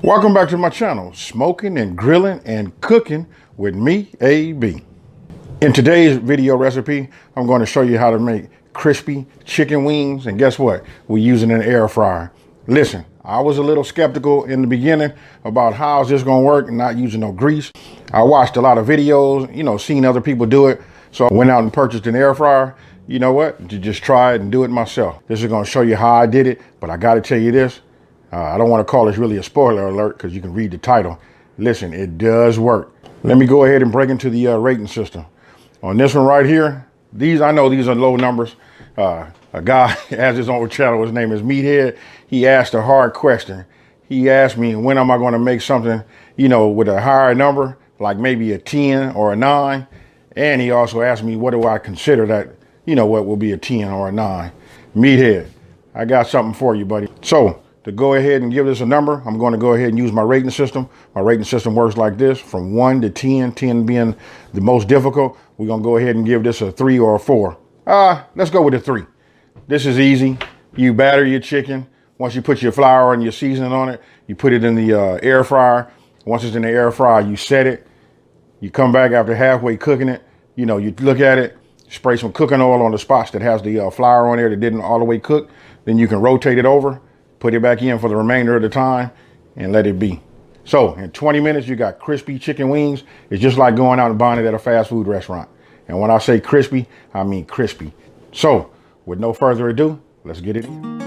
Welcome back to my channel, Smoking and Grilling and Cooking with me, AB. In today's video recipe, I'm going to show you how to make crispy chicken wings. And guess what? We're using an air fryer. Listen, I was a little skeptical in the beginning about how is this going to work and not using no grease. I watched a lot of videos, seen other people do it. So I went out and purchased an air fryer. You know what? To just try it and do it myself. This is going to show you how I did it, but I got to tell you this. I don't want to call this really a spoiler alert because you can read the title. Listen, it does work. Let me go ahead and break into the rating system. On this one right here, I know these are low numbers. A guy has his own channel. His name is Meathead. He asked a hard question. He asked me, when am I going to make something, with a higher number, like maybe a 10 or a 9. And he also asked me, what do I consider that, what will be a 10 or a 9. Meathead, I got something for you, buddy. So, to go ahead and give this a number, I'm going to go ahead and use my rating system. My rating system works like this, from 1 to 10, 10 being the most difficult. We're going to go ahead and give this a 3 or a 4. Let's go with a 3. This is easy. You batter your chicken. Once you put your flour and your seasoning on it, you put it in the air fryer. Once it's in the air fryer, you set it. You come back after halfway cooking it. You look at it, spray some cooking oil on the spots that has the flour on there that didn't all the way cook. Then you can rotate it over. Put it back in for the remainder of the time and let it be. So in 20 minutes, you got crispy chicken wings. It's just like going out and buying it at a fast food restaurant. And when I say crispy, I mean crispy. So with no further ado, let's get it in.